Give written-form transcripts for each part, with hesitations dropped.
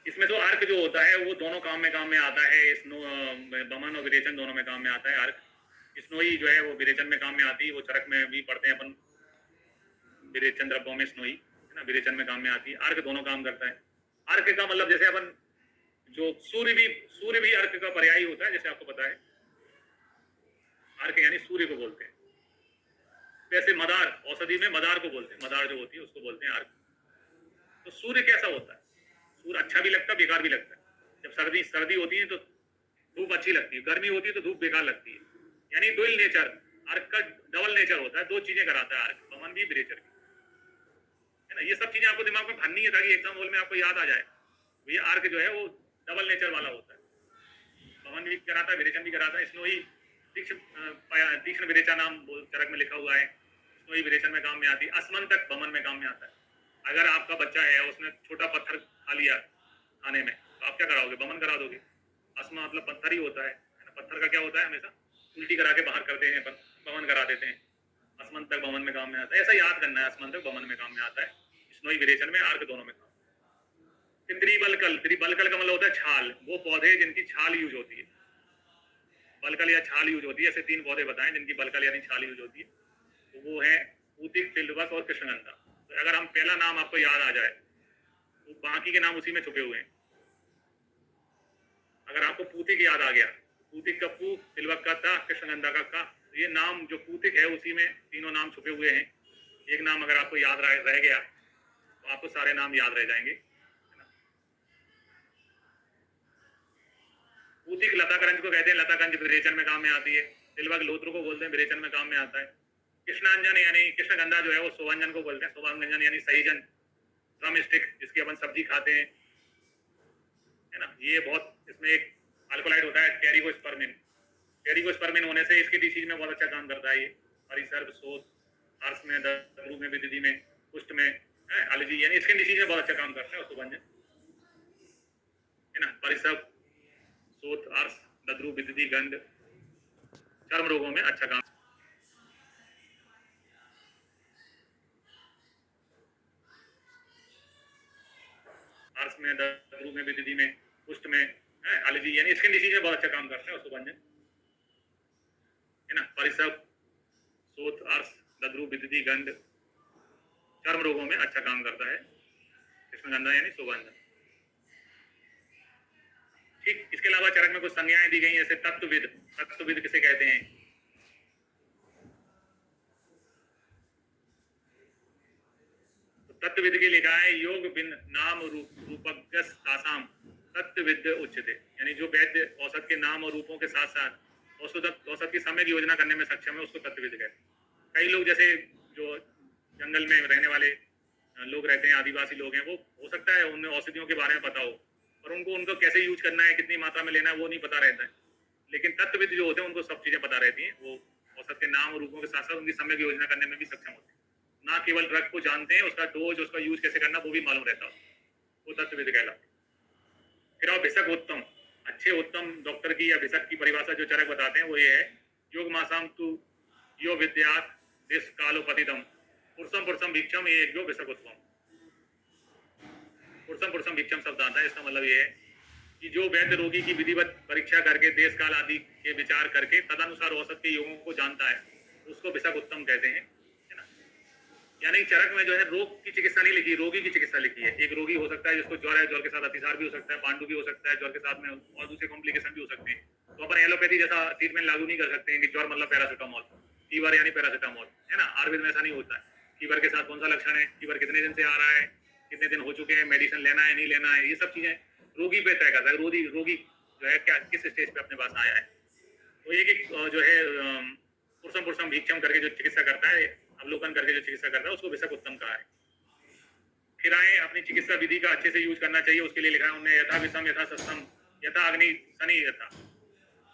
इसमें तो अर्क जो होता है वो दोनों काम में आता है। स्नो बमन और विरेचन दोनों में काम में आता है अर्क। स्नोई जो है वो विरेचन में काम में आती है, वो चरक में भी पढ़ते हैं अपन, विरेचन द्रव्यों में स्नोई है ना, विरेचन में काम में आती है। अर्क दोनों काम करता है। अर्क का मतलब जैसे अपन जो सूर्य भी अर्क का पर्याय होता है, जैसे आपको पता है। अर्क यानी सूर्य को बोलते हैं। वैसे मदार, औषधि में मदार को बोलते हैं, मदार जो होती है उसको बोलते हैं अर्क। तो सूर्य कैसा होता है? सूर्य अच्छा भी लगता है, बेकार भी लगता है। जब सर्दी होती है तो धूप अच्छी लगती है, गर्मी होती है तो धूप बेकार लगती है। यानी डुअल नेचर, अर्क का डबल नेचर होता है, दो चीजें कराता है अर्क, पवन भी विरेचन भी, है ना। ये सब चीजें आपको दिमाग में भरनी है ताकि एग्जाम हॉल में आपको याद आ जाए। ये अर्क जो है वो डबल नेचर वाला होता है, पवन भी कराता है, विरेचन भी कराता है। स्नोई तीक्ष्ण विरेचा नाम चरक में लिखा हुआ है, स्नोई विरेचन में काम में आती है। अस्मंतक बमन में काम में आता है। अगर आपका बच्चा है उसने छोटा पत्थर खा लिया खाने में तो आप क्या कराओगे? बमन करा दोगे। अस्मा मतलब पत्थर ही होता है ना। पत्थर का क्या होता है, हमेशा उल्टी करा के बाहर करते हैं, बमन करा देते हैं। अस्मंतक बमन में काम में आता है, ऐसा याद करना है। अस्मंतक बमन में काम में आता है, स्नोई विरेचन में, अर्क दोनों में काम। त्रिबलकल, त्रिबलकल का मतलब होता है छाल, वो पौधे जिनकी छाल यूज होती है, बलकल या छाल यूज होती है। ऐसे 3 पौधे बताएं जिनकी बलकल यानी छाल यूज होती है, तो वो है पूतिक, तिलवक और कृष्णगंधा। तो अगर हम पहला नाम आपको याद आ जाए तो बाकी के नाम उसी में छुपे हुए हैं। अगर आपको पूतिक याद आ गया, पूतिक का पू, तिलवक का ता, कृष्णगंधा का का, तो ये नाम जो पूतिक है उसी में तीनों नाम छुपे हुए हैं। एक नाम अगर आपको याद रह गया तो आपको सारे नाम याद रह जाएंगे। पूतिक लताकरंज को कहते हैं, लताकंज विरेचन में काम में आती है। तिलवक लोत्र को बोलते हैं, विरेचन में काम में आता है। कृष्णांजन यानी कृष्णगंधा जो है वो शोभांजन को बोलते हैं, शोभांजन यानी सहीजन, ड्रम स्टिक जिसकी अपन सब्जी खाते हैं, है ना। ये बहुत, इसमें एक अल्कोलाइड होता है टेरिगोस्पर्मिन। टेरिगोस्पर्मिन होने से इसकी डिसीज में बहुत अच्छा काम करता है ये। परिसर्प, शोथ, आर्स में, दर्द में, विदिति में, कुष्ठ में, एलर्जी यानी स्किन डिसीज में बहुत अच्छा काम करता है शोभांजन, है ना। परिसर्प, शोथ, आर्स, दद्रु, विदिति, गंध, चर्म रोगों में अच्छा काम। आर्स में, दद्रु में, विदिति में, कुष्ठ में, एलर्जी यानी स्किन डिसीज में बहुत अच्छा काम करता है शोभांजन, है ना। परिसर्प, शोथ, आर्स, दद्रु, विदिति, गंध, चर्म रोगों में अच्छा काम करता है कृष्णगंधा यानी शोभांजन। ठीक, इसके अलावा चरक में कुछ संज्ञाएं दी गई हैं, जैसे तत्वविद। तत्वविद किसे कहते हैं? तो तत्वविद के लिखा है योग बिन नाम रूपज्ञ तासाम तत्वविद उच्यते, यानी जो वैद्य औषध के नाम और रूपों के साथ साथ औषध की सम्यक योजना करने में सक्षम है उसको तत्वविद कहते हैं। कई लोग जैसे जो जंगल में रहने वाले लोग रहते हैं, आदिवासी लोग हैं, वो हो सकता है उन्हें औषधियों के बारे में पता हो, पर उनको कैसे यूज करना है, कितनी मात्रा में लेना है, वो नहीं पता रहता है। लेकिन तत्वविद जो होते हैं उनको सब चीजें पता रहती हैं। वो औषध के नाम और रूपों के साथ साथ उनकी सम्यक योजना करने में भी सक्षम होते हैं। ना केवल ड्रग को जानते हैं, उसका डोज, उसका यूज कैसे करना वो भी मालूम रहता है, वो तत्वविद कहलाते हैं। फिर भिषक उत्तम, अच्छे उत्तम डॉक्टर की या भिषक की परिभाषा जो चरक बताते हैं वो ये है, योग मासाम तु यो विद्यात देश कालोपतितम पुरुषम पुरुषम भिक्षम, ये एक जो भिषक उत्तम। पुरुषम पुरुषम भिक्षम शब्द आता है, इसका मतलब ये है कि जो वैद्य रोगी की विधिवत परीक्षा करके देश काल आदि के विचार करके तदनुसार औषध के योगों को जानता है उसको भिषक उत्तम कहते हैं, है ना। यानी चरक में जो है रोग की चिकित्सा नहीं लिखी, रोगी की चिकित्सा लिखी है। एक रोगी हो सकता है जिसको ज्वर है, ज्वर के साथ अतिसार भी हो सकता है, पांडु भी हो सकता है, ज्वर के साथ में और दूसरे कॉम्प्लिकेशन भी हो सकते हैं। तो अपन एलोपैथी जैसा ट्रीटमेंट लागू नहीं कर सकते हैं कि ज्वर मतलब पैरासिटामोल, फीवर यानी पैरासिटामोल, है ना। आयुर्वेद में ऐसा नहीं होता है। फीवर के साथ कौन सा लक्षण है, फीवर कितने दिन से आ रहा है, कितने दिन हो चुके हैं, मेडिसिन लेना है नहीं लेना है, ये सब चीजें रोगी पे तय करता है। रोगी जो है क्या किस स्टेज पे अपने पास आया है। तो एक जो है पुरुषम पुरुषम भिक्षम करके जो चिकित्सा करता है, अवलोकन करके जो चिकित्सा करता है उसको भिषक उत्तम कहा है। फिर आए अपनी चिकित्सा विधि का अच्छे से यूज करना चाहिए, उसके लिए लिखा है उन्होंने यथा विषम यथा सस्तम यथा अग्नि शनि यथा।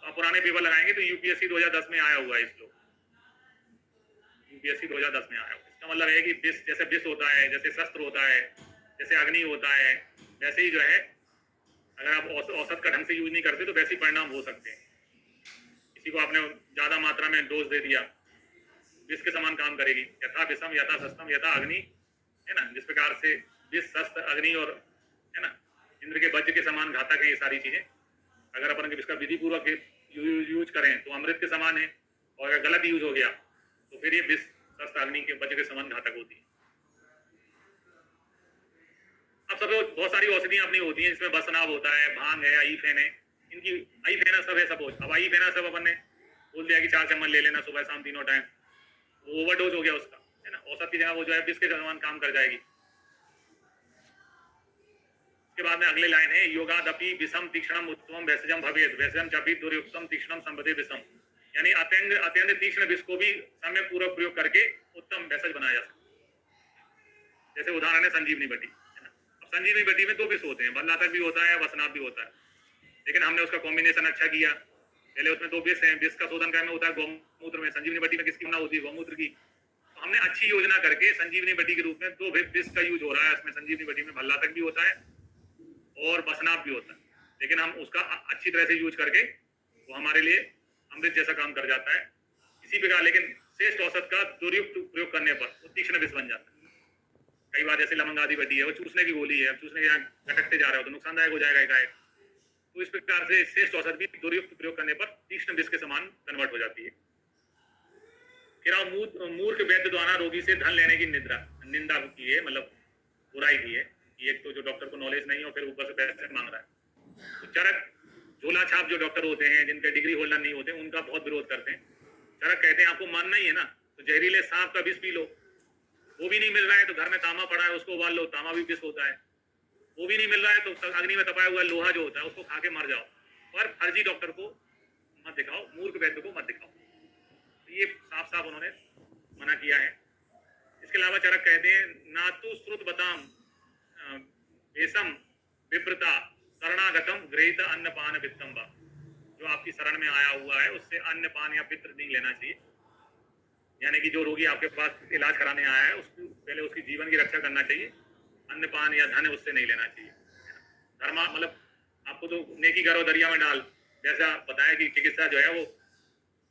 आप पुराने पेपर लगाएंगे तो यूपीएससी 2010 में आया हुआ है इस लोग, यूपीएससी 2010 में आया हुआ। इसका मतलब है कि विष जैसे विष होता है, जैसे शस्त्र होता है, जैसे अग्नि होता है, वैसे ही जो है अगर आप औषध का ढंग से यूज नहीं करते तो वैसे ही परिणाम हो सकते हैं। किसी को आपने ज्यादा मात्रा में डोज दे दिया, विष के समान काम करेगी। यथा विषम यथा सस्तम यथा अग्नि, है ना। जिस प्रकार से विष, शस्त्र, अग्नि और, है ना, इंद्र के वज्र के समान घातक है ये सारी चीजें। अगर अपन इसका विधि पूर्वक यूज करें तो अमृत के समान है, और अगर गलत यूज हो गया तो फिर ये विष शस्त्र अग्नि के वज्र के समान घातक होती है। अब सब बहुत सारी औषधियां अपनी होती हैं, जिसमें बसनाव होता है, भांग है, आईफेन है, इनकी आईफेना सब है सपोज। अब आईफेना सब अपन ने बोल दिया कि 4 चम्मच ले लेना सुबह शाम तीनों टाइम, वो ओवरडोज हो गया उसका, है ना। औषध की जगह वो जो है विष के समान काम कर जाएगी। इसके बाद में अगले लाइन है, योगादपि विषम तीक्ष्णम उत्तमम भेषजम भवेत् भेषजम च भी दुर्युक्तम तीक्ष्णम संपदे विषम। यानी अत्यंत तीक्ष्ण विष को भी समय पूर्वक प्रयोग करके उत्तम भेषज बनाया जा सकता है। जैसे उदाहरण है संजीवनी बटी, है ना। अब संजीवनी बटी में 2 विष होते हैं, बल्लातक भी होता है, वसनाभ भी होता है, लेकिन हमने उसका कॉम्बिनेशन अच्छा किया। पहले उसमें 2 विष हैं, विष का शोधन में होता है गौमूत्र में, संजीवनी बटी में किसकी होती है, गौमूत्र की। तो हमने अच्छी योजना करके संजीवनी बटी के रूप में 2 विष का यूज हो रहा है इसमें। संजीवनी बटी में भल्लातक भी होता है और बसनाभ भी होता है, लेकिन हम उसका अच्छी तरह से यूज करके वो हमारे लिए अमृत जैसा काम कर जाता है। इसी प्रकार लेकिन श्रेष्ठ औषध का दुर्युक्त प्रयोग करने पर वो तीक्ष्ण विष बन जाता है। कई बार जैसे लवंग आदि बटी है, वो चूसने की गोली है, चूसने के घटकते जा रहे हो तो नुकसानदायक हो जाएगा एकाएक। तो इस प्रकार से श्रेष्ठ औषध भी दुर्युक्त प्रयोग करने पर तीक्ष्ण विष के समान कन्वर्ट हो जाती है। मूर्ख वैद्य द्वारा रोगी से धन लेने की निंदा की है, मतलब बुराई की है। एक तो जो डॉक्टर को नॉलेज नहीं हो, फिर ऊपर से पैसे मांग रहा है। तो चरक झोला छाप जो डॉक्टर होते हैं, जिनके डिग्री होल्डर नहीं होते, उनका बहुत विरोध करते हैं। चरक कहते हैं आपको मानना ही है ना, तो जहरीले सांप का विष पी लो। वो भी नहीं मिल रहा है तो घर में तांबा पड़ा है, उसको उबाल लो, तांबा भी विष होता है। वो भी नहीं मिल रहा है तो अग्नि में तपाया हुआ लोहा जो होता है उसको खा के मर जाओ। पर फर्जी डॉक्टर को मत दिखाओ, मूर्ख वैद्य को मत दिखाओ। तो ये साफ साफ उन्होंने मना किया है। इसके अलावा चरक कहते हैं, नातु श्रुत बताम वेशम विप्रता शरणागतम गृहीत अन्नपान वित्तम्बा। जो आपकी शरण में आया हुआ है उससे अन्नपान या वित्र नहीं लेना चाहिए। यानी कि जो रोगी आपके पास इलाज कराने आया है उसको पहले उसकी जीवन की रक्षा करना चाहिए, अन्नपान या धन उससे नहीं लेना चाहिए। धर्मा मतलब आपको तो नेकी करो दरिया में डाल, जैसा बताया कि चिकित्सा जो है वो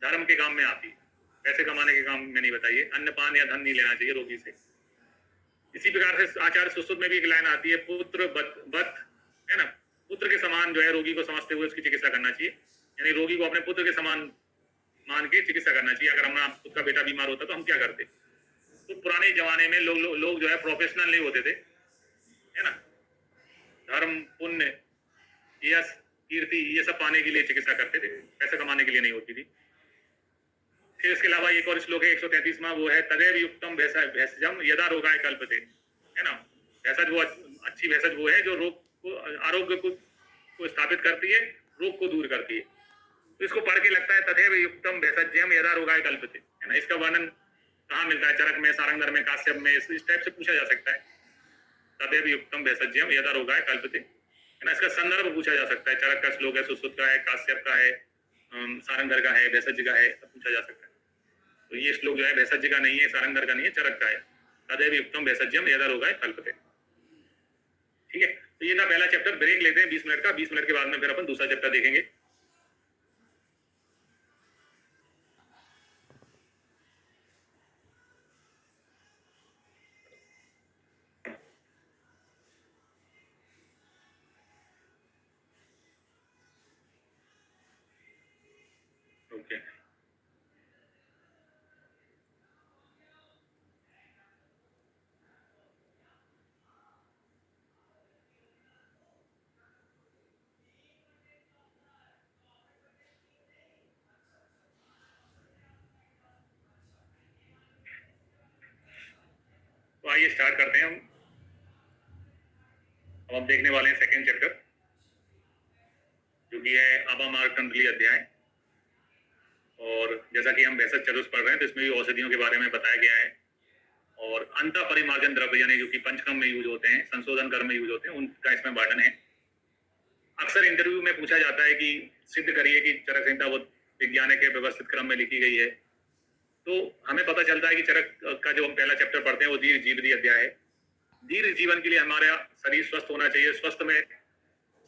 धर्म के काम में आती है, पैसे कमाने के काम में नहीं बताइए। अन्नपान या धन नहीं लेना चाहिए रोगी से। इसी प्रकार से आचार्य सुश्रुत में भी एक लाइन आती है, पुत्र बत, है ना, पुत्र के समान जो है रोगी को समझते हुए उसकी चिकित्सा करना चाहिए। यानी रोगी को अपने पुत्र के समान मान के चिकित्सा करना चाहिए। अगर हमारा खुद का बेटा बीमार होता तो हम क्या करते। तो पुराने जमाने में लोग जो है प्रोफेशनल नहीं होते थे, है ना। धर्म पुण्य यश कीर्ति ये सब पाने के लिए चिकित्सा करते थे, पैसे कमाने के लिए नहीं होती थी। फिर इसके अलावा एक और श्लोक है 133वां, वो है तदेव युक्तम भेषजम यदा रोगाय कल्पते, है ना। भेषज वो अच्छी भेषज वो है जो रोग को आरोग्य को स्थापित करती है, रोग को दूर करती है। तो इसको पढ़ के लगता है तदेव युक्तम भेषज्यम यदा रोगाय कल्पते, है ना। इसका वर्णन कहाँ मिलता है, चरक में, सारंगधर में, काश्यप में, इस टाइप से पूछा जा सकता है। तदेव युक्तम भेषज्यम यदा रोगाय कल्पते, है ना। इसका संदर्भ पूछा जा सकता है। चरक का श्लोक है, सुश्रुत का है, काश्यप का है, सारंगधर का है, भेषज का है, सब पूछा जा सकता है। तो ये श्लोक जो है भेषज का नहीं है, सारंगधर का नहीं है, चरक का है। तदेव युक्तम भेषज्यम यदा रोगाय कल्पते। ठीक है, तो ये था पहला चैप्टर। ब्रेक लेते हैं 20 मिनट का, 20 मिनट के बाद में फिर अपन दूसरा चैप्टर देखेंगे। ओके, तो आइए स्टार्ट करते हैं हम। अब हम देखने वाले हैं सेकेंड चैप्टर, जो कि है अपामार्गतंत्री अध्याय। और जैसा कि हम भेषज चतुर्थ पढ़ रहे हैं तो इसमें भी औषधियों के बारे में बताया गया है। और अंत परिमार्जन द्रव्य यानी जो कि पंचकर्म में यूज होते हैं, संशोधन कर्म में यूज होते हैं, उनका इसमें वर्णन है। अक्सर इंटरव्यू में पूछा जाता है कि सिद्ध करिए कि चरक संहिता वो विज्ञान के व्यवस्थित क्रम में लिखी गई है। तो हमें पता चलता है कि चरक का जो हम पहला चैप्टर पढ़ते हैं वो दीर्घ जीवनी अध्याय है। दीर्घ जीवन के लिए हमारा शरीर स्वस्थ होना चाहिए। स्वस्थ में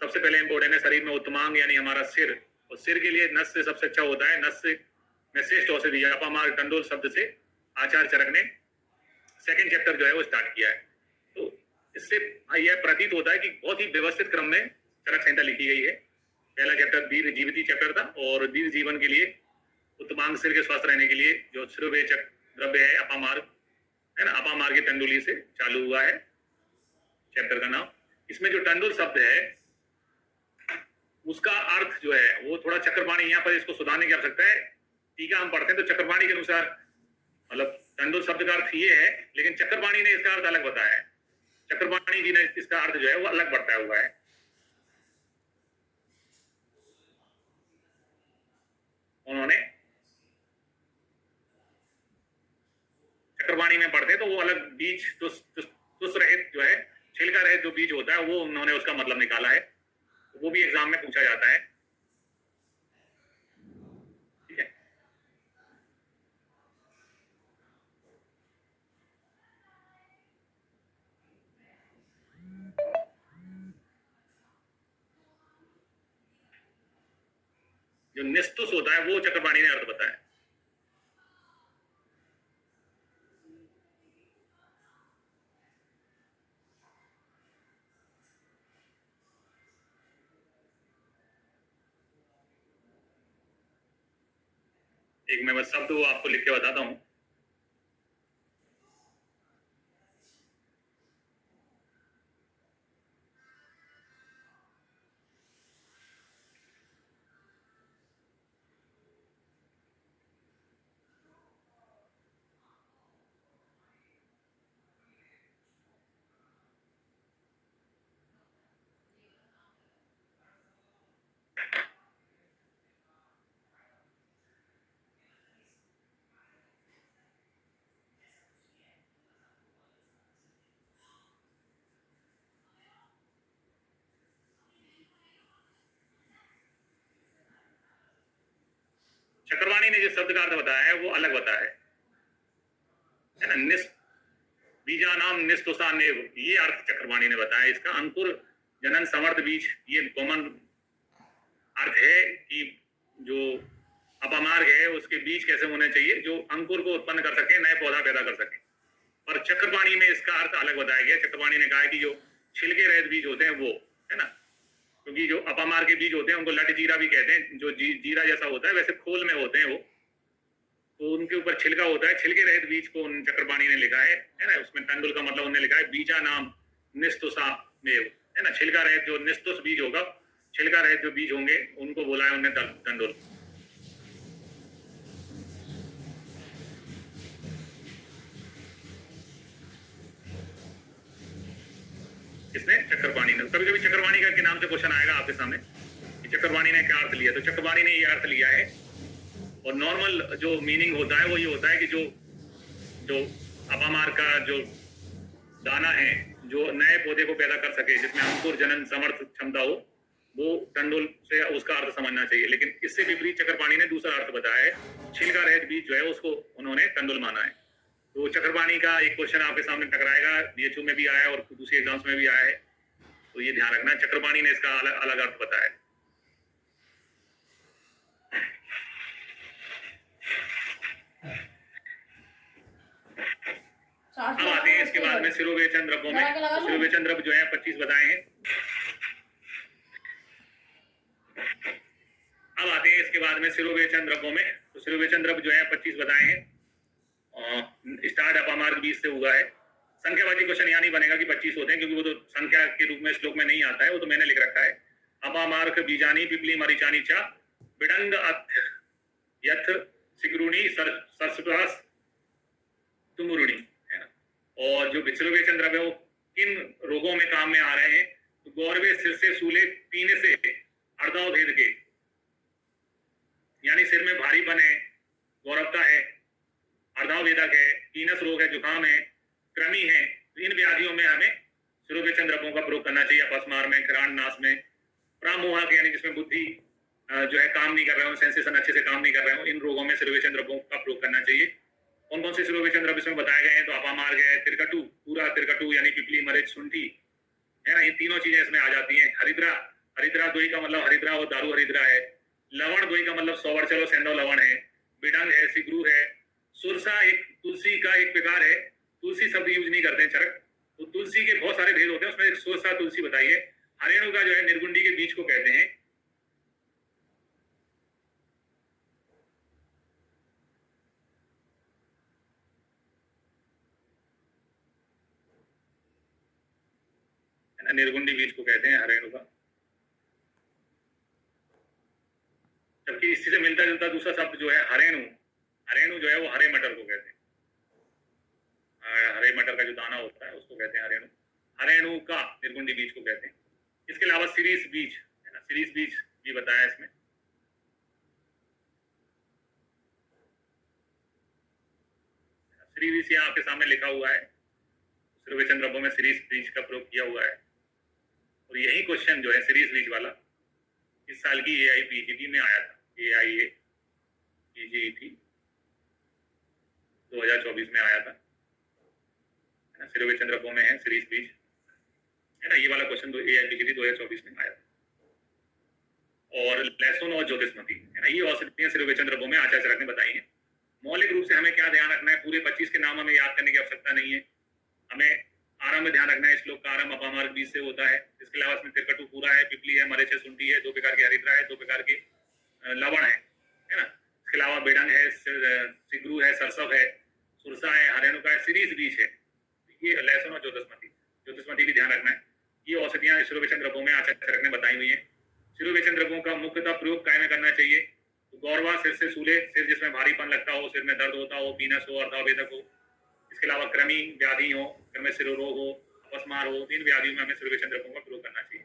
सबसे पहले इंपॉर्टेंट है शरीर में उत्तमांग यानी हमारा सिर, और सिर के लिए नस से सबसे अच्छा होता है। नस में श्रेष्ठ औषधि अपामार्ग टंडोल शब्द से आचार्य चरक ने सेकंड चैप्टर जो है वो स्टार्ट किया है। तो इससे यह प्रतीत होता है कि बहुत ही व्यवस्थित क्रम में चरक संहिता लिखी गई है। पहला चैप्टर दीर्घ जीविती चैप्टर था और दीर्घ जीवन के लिए उत्तमांग सिर के स्वस्थ रहने के लिए जो शिरोवेचक द्रव्य है अपामार्ग है ना, अपामार्ग तंडुली से चालू हुआ है चैप्टर का नाम। इसमें जो टंडुल शब्द है उसका अर्थ जो है वो थोड़ा चक्रपाणी, यहाँ पर इसको सुधारने की आवश्यकता है। टीका हम पढ़ते हैं तो चक्रपाणी के अनुसार मतलब टंडुल शब्द का अर्थ ये है, लेकिन चक्रपाणी ने इसका अर्थ अलग बताया है। चक्रपाणी जी ने इसका अर्थ जो है वो अलग बताया हुआ है। उन्होंने चक्रपाणी में पढ़ते तो वो अलग बीज तुस रहित जो है, छिलका रहित जो बीज होता है वो उन्होंने उसका मतलब निकाला है। वो भी एग्जाम में पूछा जाता है। ठीक है, जो निस्तुस होता है वो चक्रपाणी ने अर्थ बताया। एक मैं बस शब्द वो आपको लिख के बताता हूं। चक्रवाणी ने जो शब्द का अर्थ बताया है वो अलग बताया है ना। बीजा नाम निस्तुषानेव, ये अर्थ चक्रवाणी ने बताया। इसका अंकुर जनन समर्थ बीज, ये कॉमन अर्थ है कि जो अपमार्ग है उसके बीज कैसे होने चाहिए जो अंकुर को उत्पन्न कर सके, नए पौधा पैदा कर सके। और चक्रवाणी में इसका अर्थ अलग बताया गया। चक्रवाणी ने कहा कि जो छिलके रहित बीज होते हैं वो है ना, क्योंकि जो अपामार के बीज होते हैं उनको लट जीरा भी कहते हैं, जो जीरा जैसा होता है वैसे खोल में होते हैं वो, तो उनके ऊपर छिलका होता है। छिलके रहित बीज को चक्रपाणी ने लिखा है ना। उसमें टंडुल का मतलब उन्होंने लिखा है बीजा नाम निस्तुषा मेव, है ना। छिलका रहित जो निस्तुष बीज होगा, छिलका रहित जो बीज होंगे उनको बोला है उन्होंने टंडुल। किसने? चक्रपाणी ने। कभी कभी चक्रपाणी का के नाम से क्वेश्चन आएगा आपके सामने कि चक्रपाणी ने क्या अर्थ लिया, तो चक्रपाणी ने ये अर्थ लिया है। और नॉर्मल जो मीनिंग होता है वो ये होता है कि जो अपामार का जो दाना है जो नए पौधे को पैदा कर सके, जिसमें अंकुर जनन समर्थ क्षमता हो, वो टंडुल से उसका अर्थ समझना चाहिए। लेकिन इससे विपरीत चक्रपाणी ने दूसरा अर्थ बताया है। छिलका रहित बीज जो है उसको उन्होंने टंडुल माना है। तो चक्रपाणी का एक क्वेश्चन आपके सामने टकराएगा, बीएचयू में भी आया है और दूसरी एग्जाम्स में भी आया है, तो ये ध्यान रखना। चक्रपाणी ने इसका अलग अलग अर्थ बताया है। अब आते हैं इसके बाद में शिरोवेचन द्रव्यों में। शिरोवेचन द्रव्य जो है 25 बताए हैं। अब आते हैं इसके बाद में शिरोवेचन द्रव्यों में। तो शिरोवेचन द्रव्य जो है 25 बताए हैं। स्टार्ट अपामार्ग 20 से हुआ है। संख्यावाची क्वेश्चन यहाँ नहीं बनेगा कि 25 होते हैं, क्योंकि वो तो संख्या के रूप में श्लोक में नहीं आता है, वो तो मैंने लिख रखा है। अपामार्ग बीजानी पिपली मरीचानी चा बिडंग अथ यथ सिगरुणी सरस्वस तुमुरुणी, है ना। और जो शिरोवेचन द्रव्य वो किन रोगों में काम में आ रहे हैं? तो गौरवे सिर से सूले पीने से अर्धाव भेद के, यानी सिर में भारीपन है, गौरवता है, अर्धाव वेदक है, कीनस रोग है, जुकाम है, कृमि है, तो इन व्याधियों में हमें शिरोवेचन द्रव्यों का प्रयोग करना चाहिए। अपस्मार में, घ्राण नाश में, प्रामोहक यानी जिसमें बुद्धि जो है काम नहीं कर रहे हो, सेंसेशन अच्छे से काम नहीं कर रहे हो, इन रोगों में शिरोवेचन द्रव्यों का प्रयोग करना चाहिए। कौन कौन से शिरोवेचन द्रव्य इसमें बताए गए हैं? तो अपामार्ग है, तिरकटू, पूरा तिरकटू यानी पिपली मरीच शुंठी, है ना, ये तीनों चीजें इसमें आ जाती हैं। हरिद्रा, हरिद्रा दोई का मतलब हरिद्रा और दारू हरिद्रा है। लवण दोई का मतलब सौवर चलो सेंधव लवण है। बिडंग है, सिगरू है। सुरसा एक तुलसी का एक प्रकार है, तुलसी शब्द यूज नहीं करते हैं चरक, तो तुलसी के बहुत सारे भेद होते हैं, उसमें एक सोसा तुलसी बताई है। हरेणु का जो है निर्गुंडी के बीज को कहते हैं। निर्गुंडी बीज को कहते हैं हरेणु का। जबकि इसी से मिलता जुलता दूसरा शब्द जो है हरेणु, हरेणु जो है वो हरे मटर को कहते हैं। हरे मटर का जो दाना होता है उसको कहते हैं हरेणु। हरेणु का निर्गुंडी बीज को कहते हैं। इसके अलावा सीरीस बीज है ना, सीरीस बीज भी बताया इसमें। सीरीस यहाँ आपके सामने लिखा हुआ है, सिरोवेचन द्रव्यों में सीरीस बीज का प्रयोग किया हुआ है। और यही क्वेश्चन जो है सीरीस बीज वाला इस साल की AIPGT में आया था। AIPGT 2024 में आया था, है ना। सिरोवेचन द्रव्यों में है सीरीस बीज, है ना। ये वाला क्वेश्चन तो AIPGT 2024 में आया था। और लहसुन और ज्योतिषमती, है ना, ये औषधियां सिरोवेचन द्रव्यों में आचार्य चरक ने बताई हैं। मौलिक रूप से हमें क्या ध्यान रखना है, पूरे 25 के नाम हमें याद करने की आवश्यकता नहीं है। हमें आरंभ ध्यान रखना है, श्लोक का आरंभ अपामार्ग बीज से होता है। इसके अलावा इसमें तिरकटु पूरा है, पिपली है, मरीच है, शुंठी है, 2 प्रकार की हरिद्रा है, 2 प्रकार के लवण है ना। इसके अलावा बेडंग है, सिगरू है, सरसव है, सुरसा है, हरेणु का है, सीरीस बीज है। ये लहसुन और ज्योतिषमती भी ध्यान रखना है। ये औषधियां सिरोवेचन द्रव्यों में आचार्य चरक ने बताई हुई है। सिरोवेचन द्रव्यों का मुख्यतः प्रयोग काय में करना चाहिए? तो गौरवा, सिर से सूले, सिर जिसमें भारीपन लगता हो, सिर में दर्द होता हो, पीनस हो, अर्धावेदक हो। इसके अलावा कृमि व्याधि हो, घर में सिरोरोग हो, अपस्मार हो, इन व्याधियों में हमें सिरोवेचन द्रव्यों का प्रयोग करना चाहिए।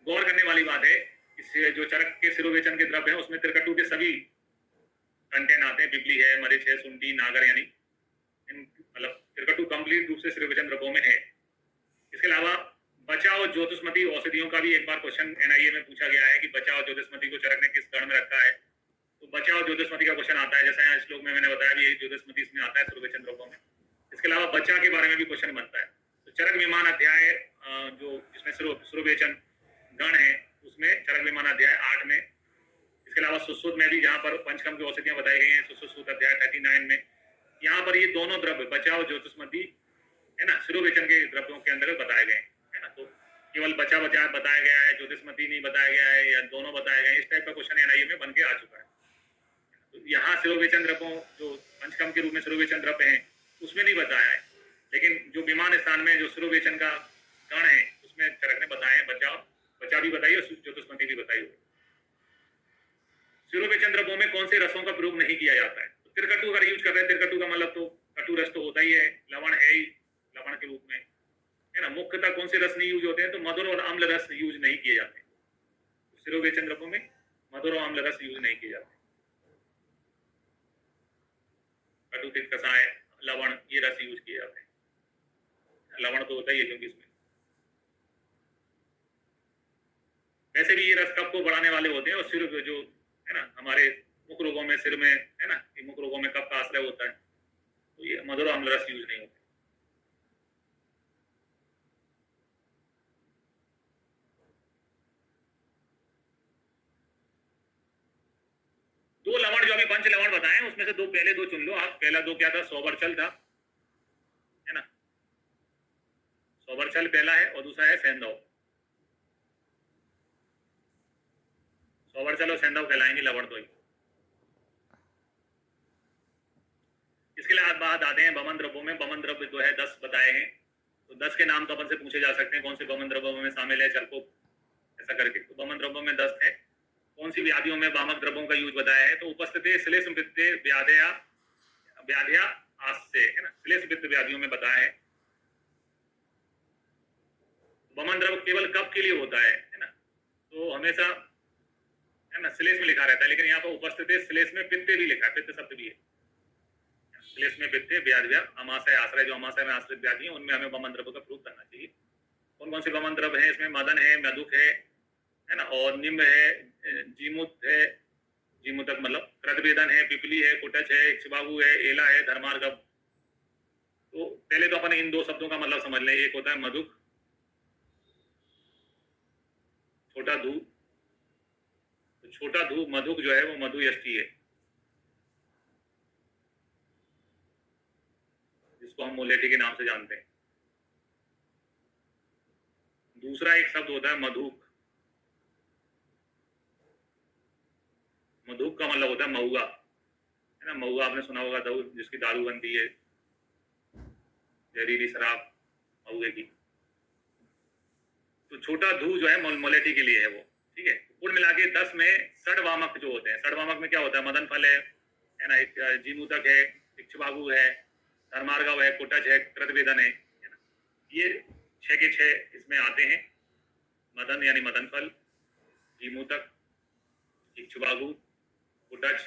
गौर करने वाली बात है, इससे जो चरक के सिरोवेचन के द्रव्य हैं उसमें तिरकटु के सभी कंटेंट आते हैं। पिपली है, मरीच है, शुंठी, नागर, यानी मतलब तिरकटु कंप्लीट रूप से सिरोवेचन द्रव्यों में है। इसके अलावा बचा और ज्योतिषमती औषधियों का भी एक बार क्वेश्चन NIA में पूछा गया है कि बचा और ज्योतिषमती को चरक ने किस गण में रखा है। तो बचा और ज्योतिषमती का क्वेश्चन आता है, जैसा यहाँ श्लोक में मैंने बताया भी ज्योतिषमती इसमें आता है सिरोवेचन द्रव्यों में। इसके अलावा बचा के बारे में भी क्वेश्चन बनता है। तो चरक विमान अध्याय जो जिसमें सिरोवेचन गण है उसमें चरक विमान अध्याय 8 में। इसके अलावा सुश्रुत में भी जहाँ पर पंचकर्म की औषधियां बताई गई हैं, सुश्रुत अध्याय 39 में, यहाँ पर ये दोनों द्रव्य बचा और ज्योतिषमती, है ना, सिरोवेचन के द्रव्यों के अंदर बताए गए, है ना। तो केवल बचा बताया गया है, ज्योतिषमती नहीं बताया गया है, या दोनों बताए गए, इस टाइप का क्वेश्चन NIA में बन के आ चुका है। तो यहाँ सिरोवेचन द्रव्यों जो पंचकर्म के रूप में सिरोवेचन द्रव्य हैं उसमें नहीं बताया है, लेकिन जो विमान स्थान में जो सिरोवेचन का गण है उसमें चरक ने बताए हैं। बचा भी बताई और ज्योतिषमती भी बताई हुई। सिरोवेचन द्रव्यों में कौन से रसों का प्रयोग नहीं किया जाता है? तो तिरकटु अगर यूज कर रहे हैं, तिरकटु का मतलब तो कटु रस तो होता ही है, लवण है ही लवण के रूप में, है ना। मुख्यतः कौन से रस नहीं यूज होते हैं? तो मधुर और अम्ल रस यूज नहीं किए जाते। तो सिरोवेचन द्रव्यों में मधुर और अम्ल रस यूज नहीं किए जाते। कटु, तिक्त, कषाय, लवण, ये रस यूज किए जाते हैं। लवण तो होता ही है क्योंकि इसमें वैसे भी ये रस कफ को बढ़ाने वाले होते हैं। और सिर जो है ना, हमारे मुख रोगों में, सिर में, है ना, मुख रोगों में कफ का आश्रय होता है, तो ये मधुर और अम्ल रस यूज नहीं होते। दो लवण जो अभी पंच लवण बताए उसमें से पहले दो चुन लो आप। पहला दो क्या था? सौबरचल था, है ना, सौबरचल पहला है, और दूसरा है सेंधव। सौबरचल और सेंधव कहलाएंगे लवण तो ही। इसके बाद आते हैं बमन द्रव्यों में। बमन द्रव्य जो है 10 बताए हैं। तो 10 के नाम तो अपन से पूछे जा सकते हैं, कौन से बमन द्रव्यों में शामिल है, चरको ऐसा करके। तो बमन द्रव्यों में 10 है। कौन सी व्याधियों में वामक द्रव्यों का यूज बताया है? तो उपस्थित श्लेष पित्त व्याध्या आस्य, है ना, श्लेष पित्त व्याधियों में बताया है। बमन द्रव्य केवल कफ के लिए होता है ना, तो हमेशा, है ना, श्लेष में लिखा रहता है, लेकिन यहाँ पर उपस्थित श्लेष में पित्त भी लिखा है, पित्त शब्द भी है। श्लेष में पित्त व्याध्या अमाशय आश्रय, जो अमाशय में आश्रित व्याधि है उनमें हमें बमन द्रव्य का प्रयोग करना चाहिए। कौन कौन से बमन द्रव्य है? इसमें मदन है, मधुक है ना, और निम्ब है, जीमुत है, जीमुतक मतलब कृतवेदन है, पिपली है, कुटच है, इक्ष्वाकु है, एला है, धर्मार्गव। तो पहले तो अपन इन दो शब्दों का मतलब समझ लें। एक होता है मधुक, छोटा धू। तो छोटा धू मधुक जो है वो मधु यष्टि है, जिसको हम मोलेठी के नाम से जानते हैं। दूसरा एक शब्द होता है मधुक। मधुक का मतलब होता है महुआ, है ना। महुआ आपने सुना होगा, जिसकी दारू बनती है, जहरीली शराब महुए की। तो छोटा धू जो है मोलेटी के लिए है वो, ठीक है। कुल मिला के 10 में षडवामक जो होते हैं, षडवामक में क्या होता है, मदन फल है ना, एक जीमूतक है, इक्ष्वाकु है, धर्मार्गव है, कुटज है, कृतवेदन है ना। ये 6 के 6 इसमें आते हैं। मदन यानी मदन फल, जीमूतक, इक्ष्वाकु, कुटज,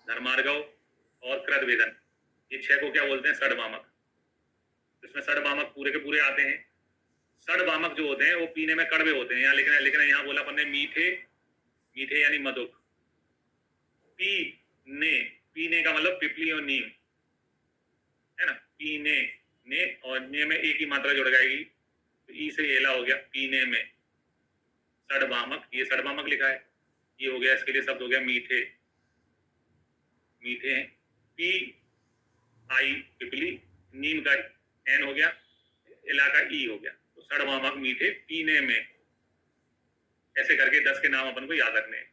धर्मार्गव और कृतवेदन, ये 6 को क्या बोलते हैं, षडवामक। इसमें षडवामक पूरे के पूरे आते हैं। षडवामक जो होते हैं वो पीने में कड़वे होते हैं। यहाँ लिखना यहाँ बोला अपन ने मीठे, मीठे यानी मधुक। पीने, पीने का मतलब पिपली और नीम, है ना। पीने, ने और ने में एक ही मात्रा जुड़ जाएगी, तो ई से एला हो गया, पीने में। षडवामक, ये षडवामक लिखा है, ये हो गया, इसके लिए शब्द हो गया मीठे, मीठे हैं। पी आई पिपली, नीम का एन हो गया, एला का ई हो गया, तो षडवामक मीठे पीने में। ऐसे करके 10 के नाम अपन को याद रखने हैं,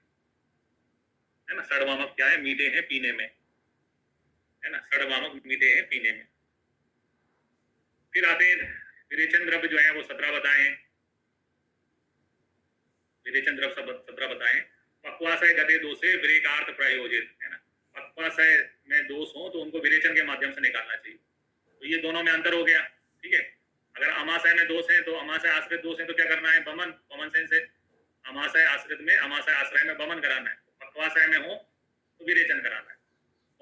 है ना। षडवामक क्या है, मीठे हैं पीने में, है ना। षडवामक मीठे हैं पीने में। फिर आते हैं विरेचन द्रव्य जो है वो 17 बताए हैं। विरेचन द्रव्य 17 बताए हैं। पक्वाशय गते दोषे विरेकार्थ प्रयोजित, है ना। पक्वाशय में दोष हो तो उनको विरेचन के माध्यम से निकालना चाहिए। तो ये दोनों में अंतर हो गया, ठीक है। अगर अमाशय में दोष है तो अमाशय आश्रित दोष है तो क्या करना है, बमन, बमन से अमाशय आश्रित में, अमाशय आश्रय में बमन कराना है। पक्वाशय में हो तो विरेचन कराना है।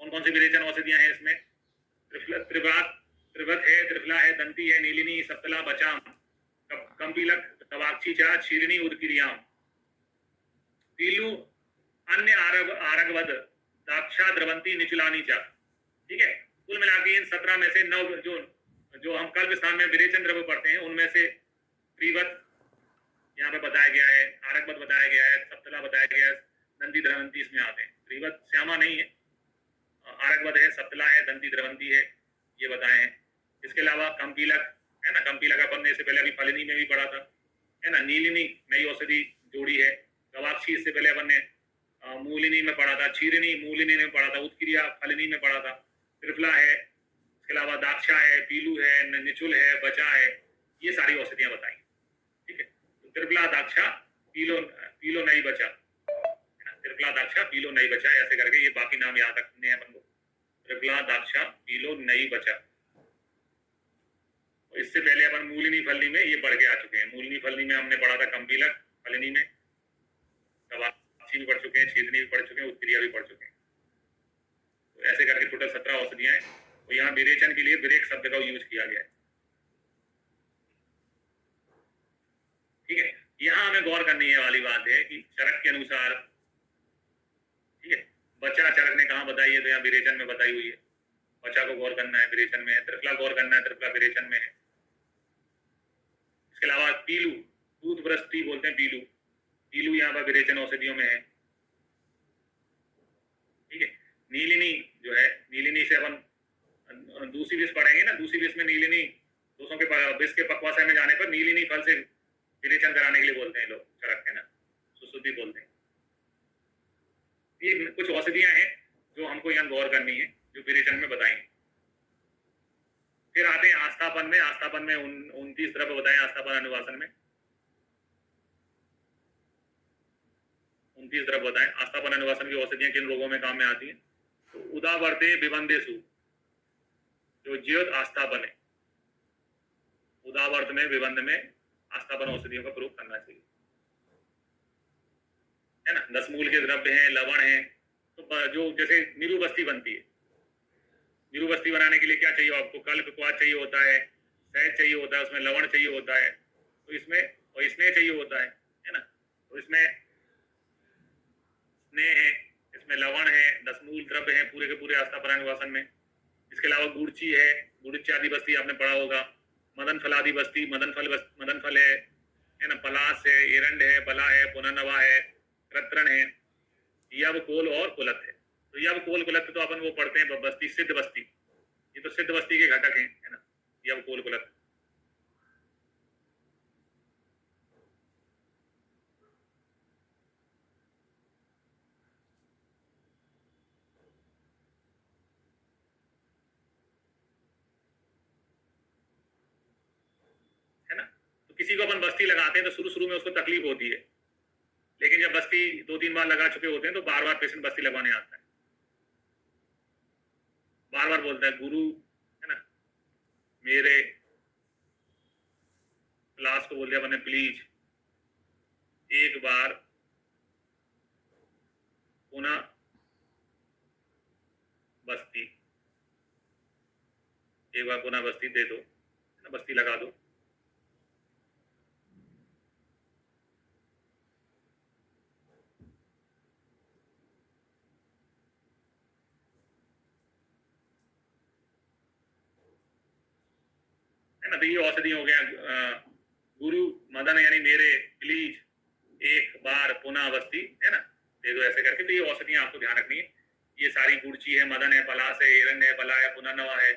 कौन कौन सी विरेचन औषधियां हैं इसमें, त्रिवत है, त्रिफला है, दंती है, नीलिनी, सप्तला, बचाम, कंपीलक, तवाक्षी चा, क्षीरणी, उदकिरियाम, पीलू, अन्य आरगवद, दाक्षा, द्रवंती, निचुलानी चा, ठीक है। कुल मिला के इन 17 में से 9 जो हम कल्प स्थान में विरेचन द्रव्य पढ़ते हैं उनमें से त्रिवत यहाँ पे बताया गया है, आरगवद बताया गया है, सप्तला बताया गया है, दंती, द्रवंती इसमें आते हैं। त्रिवत श्यामा नहीं है, आरगवद है, सप्तला है, दंती, द्रवंती है, ये बताए हैं। इसके अलावा कंपीलक, है ना। कंपीलक अपन ने इससे पहले अभी फलिनी में भी पढ़ा था, है ना। नीलिनी नई औषधि जोड़ी है। गवाक्षी इससे पहले अपन ने मूलिनी में पढ़ा था, क्षीरणी मूलिनी में पढ़ा था, उत्क्रिया फलिनी में पढ़ा था। त्रिफला है, इसके अलावा दाक्षा है, पीलू है, निचुल है, बचा है, ये सारी औषधियां बताई, ठीक है। तो त्रिफला, दाक्षा, पीलो, पीलो नहीं बचा, त्रिफला, दाक्षा, पीलो नहीं बचा, ऐसे करके ये बाकी नाम याद रखने हैं अपन को। त्रिफला, दाक्षा, पीलो नहीं बचा। इससे पहले अपन मूलिनी फलनी में ये पढ़ के आ चुके हैं। मूलिनी फलनी में हमने पढ़ा था कंपीलक, फलनी में गवाक्षी भी पढ़ चुके हैं, छेदनी भी पढ़ चुके हैं, उत्क्रिया भी पढ़ चुके हैं। तो ऐसे करके टोटल 17 औषधियां हैं। तो यहाँ विरेचन के लिए विरेक शब्द का यूज किया गया है, ठीक है। यहाँ हमें गौर करने वाली बात है कि चरक के अनुसार, ठीक है, बचा चरक ने कहाँ बताई है, तो यहाँ विरेचन में बताई हुई है। बचा को गौर करना है विरेचन में, त्रिफला गौर करना है, त्रिफला विरेचन में है। इसके अलावा पीलू, टूथब्रश बोलते हैं पीलू, पीलू यहाँ पर विरेचन औषधियों में है, ठीक है। नीलिनी जो है, नीलिनी से अपन दूसरी विष पढ़ेंगे ना, दूसरी विष में नीलिनी, दोषों के विष के पक्वाशय में जाने पर नीलिनी फल से विरेचन कराने के लिए बोलते हैं लोग, चरक, है ना, सुश्रुति बोलते हैं। ये कुछ औषधियां हैं जो हमको यहाँ गौर करनी है, जो विरेचन में बताएंगे। फिर आते हैं आस्थापन में। आस्थापन में 29 द्रव्य बताए आस्थापन अनुवासन में, 29 द्रव्य बताए। आस्थापन अनुवासन की औषधियां किन रोगों में काम में आती हैं, तो उदावर्ते विबंधेसु, जो ज्योत आस्थापन है, उदावर्त में, विबंध में आस्थापन औषधियों का प्रयोग करना चाहिए, है ना। 10 मूल के द्रव्य हैं, लवण है, तो जो जैसे नीरुबस्ती बनती है, नीरुबस्ती बनाने के लिए क्या चाहिए आपको, कल्प क्वाथ चाहिए होता है, शहद चाहिए होता है, उसमें लवण चाहिए होता है, तो इसमें और स्नेह चाहिए होता है ना। तो इसमें स्नेह है, इसमें लवण है, 10 मूल द्रव्य हैं पूरे के पूरे आस्थापन अनुवासन में। इसके अलावा गुड़ची है, गुड़ची आदि बस्ती आपने पढ़ा होगा। मदन फल आदि बस्ती, मदन फल है ना, पलाश है, एरंड है, बला है, पुनर्नवा है, कृत्रण है, यव, कोल और कुलत है। तो यव, कोल, कुलत तो अपन वो पढ़ते हैं बस्ती, सिद्ध बस्ती, ये तो सिद्ध बस्ती के घटक हैं, है ना, यव, कोल, कुलत। किसी को अपन बस्ती लगाते हैं तो शुरू शुरू में उसको तकलीफ होती है, लेकिन जब बस्ती 2-3 बार लगा चुके होते हैं तो बार बार पेशेंट बस्ती लगवाने आता है, बार बार बोलता है गुरु, है ना, मेरे क्लास को बोल दिया मैंने, प्लीज एक बार पुनः बस्ती, एक बार पुनः बस्ती दे दो, बस्ती लगा दो। है ना, तो ये औषधि हो गया गुरु मदन यानी मेरे, प्लीज एक बार पुनः बस्ती, है ना, दे दो, ऐसे करके। तो ये औषधियां आपको ध्यान रखनी है। ये सारी गुड़ची है, मदन है, पलास है, एरंड है, बला है, पुनर्नवा है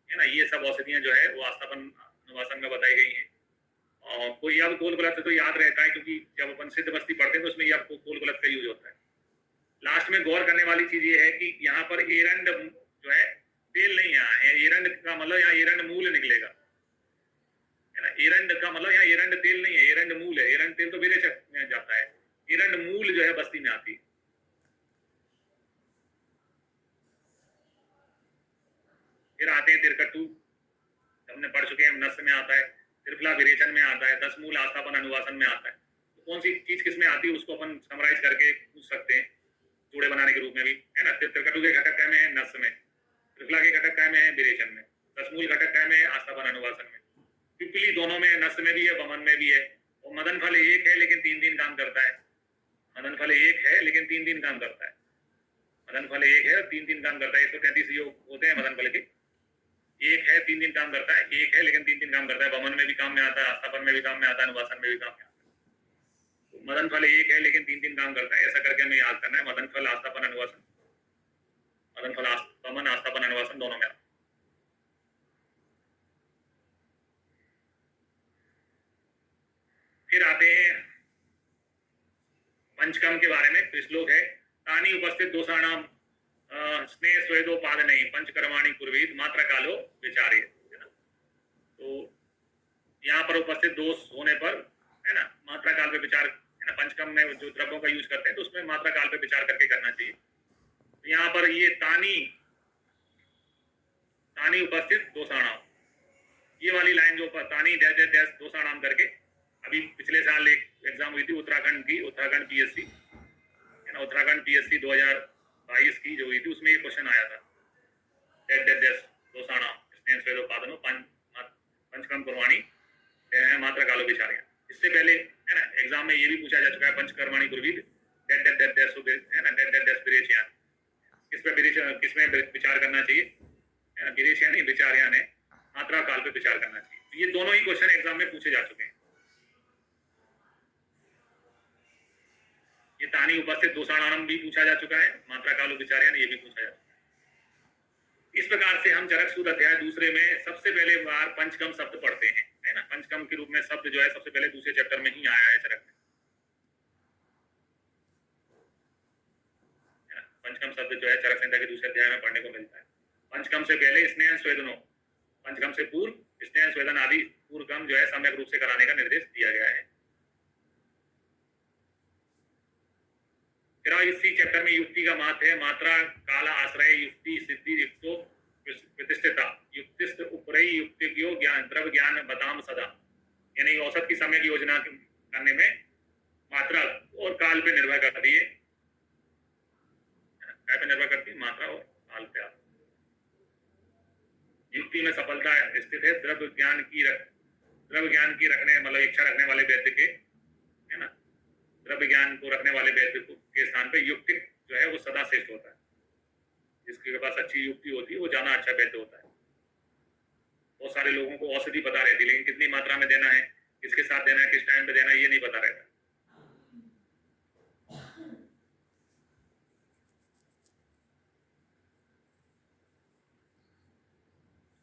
ना, ये सब औषधियां जो है वो आस्थापन अनुवासन में बताई गई हैं। और कोई अब कोल गलत तो याद रहता है, क्योंकि जब अपन सिद्ध बस्ती पढ़ते हैं तो उसमें ये आपको कोल गलत का यूज होता है। लास्ट में गौर करने वाली चीज ये है कि यहाँ पर एरंड जो है तेल नहीं यहाँ है, एरंड का मतलब यहाँ एरंड मूल निकलेगा, है ना। एरंड का मतलब यहाँ एरंड तेल नहीं है, एरंड मूल है। एरंड तेल तो विरेचक में जाता है, एरंड मूल जो है बस्ती में आती है। फिर आते हैं तिरकट्टू, हमने पढ़ चुके हैं, नस में आता है, त्रिफला विरेचन में आता है, 10 मूल आस्थापन अनुवासन में आता है। तो कौन सी चीज किसमें आती है उसको अपन समराइज करके पूछ सकते हैं जोड़े बनाने के रूप में भी, है ना। तिरकट्टू के घटक काय में है, नस में। त्रिफला के घटक काय में है, विरेचन में। 10 मूल घटक काय में है, आस्थापन अनुवासन में। पिपली दोनों में, नस में भी है, वमन में भी है। और मदन फल एक है लेकिन 3 काम करता है। मदन फल एक है लेकिन 3 काम करता है। मदन फल एक है और 3 काम करता है। 133 योग होते हैं मदन फल के। एक है 3 काम करता है, एक है लेकिन 3 काम करता है। वमन में भी काम में आता है, आस्थापन में भी काम में आता है, अनुवासन में भी काम में आता है। तो मदन फल एक है लेकिन 3 काम करता है, ऐसा करके हमें याद करना है। मदन फल, आस्थापन, अनुवासन, मदन फल वमन, आस्थापन, अनुवासन दोनों में आता है। फिर आते हैं पंचकम के बारे में। श्लोक है, तानी उपस्थित दोषाणाम स्नेह स्वेदोपाद नहीं पंचकर्माणी कुर्वीत मात्रा कालो विचार्य, है ना। तो यहाँ पर उपस्थित दोष होने पर, है ना, मात्रा काल पे विचार, है ना। पंचकम में जो द्रव्यों का यूज करते हैं तो उसमें मात्रा काल पे विचार करके करना चाहिए। तो यहाँ पर ये तानी उपस्थित दोषाणाम, ये वाली लाइन जो तानी डैश डैश डैश दोषाणाम करके, अभी पिछले साल एक एग्जाम हुई थी उत्तराखंड की, उत्तराखंड पीएससी, है ना, उत्तराखंड पीएससी 2022 की जो हुई थी, उसमें ये क्वेश्चन आया था, डैश डैश डैश दोषाणाम स्नेह स्वेदोपादनो पंचकर्म कुर्वाणी मात्रा कालो विचार्य। इससे पहले, है ना, एग्जाम में ये भी पूछा जा चुका है, पंचकर्माणी कुर्वीत डैश डैश डैश डैश, है ना, डैश डैश डैश विरेचयान, किस पे किसमें विचार करना चाहिए, विरेचयान नहीं, विचार्यान है, मात्रा काल पे विचार करना चाहिए। तो ये दोनों ही क्वेश्चन एग्जाम में पूछे जा चुके हैं। ये तानी उपस्थित दोषाणाम भी पूछा जा चुका है, मात्रा कालो विचार्यान ये भी पूछा जा चुका है। इस प्रकार से हम चरक सूत्र अध्याय दूसरे में सबसे पहले बार पंचकम शब्द पढ़ते हैं, है ना। पंचकम के रूप में शब्द जो है सबसे पहले दूसरे चैप्टर में ही आया है चरक में, है ना। पंचकम शब्द जो है चरक संहिता के दूसरे अध्याय में पढ़ने को मिलता है। पंचकम से पहले स्नेह स्वेदनो, पंचकम से पूर्व स्नेह स्वेदन आदि पूर्व क्रम जो है सम्यक रूप से कराने का निर्देश दिया गया है। फिर इसी चैप्टर में युक्ति का महत्व है। मात्रा काल आश्रय युक्ति सिद्धि युक्तो प्रतिष्ठिता युक्तिस्थ उपरई युक्तिज्ञो ज्ञान द्रव्य ज्ञान बताम सदा, यानी औसत की सम्यक योजना करने में मात्रा और काल पे निर्भर करती है, काय पे निर्भर करती है, मात्रा और काल पे। युक्ति में सफलता स्थित है द्रव्य ज्ञान की रखने मतलब इच्छा रखने वाले व्यक्ति के, है ना, द्रव्य ज्ञान को रखने वाले व्यक्ति के स्थान पे युक्ति जो है वो सदा श्रेष्ठ होता है। जिसके पास अच्छी युक्ति होती है वो ज्यादा अच्छा वैद्य होता है। बहुत सारे लोगों को औषधि पता रहती है लेकिन कितनी मात्रा में देना है, किसके साथ देना है, किस टाइम पे देना है, ये नहीं पता रहता।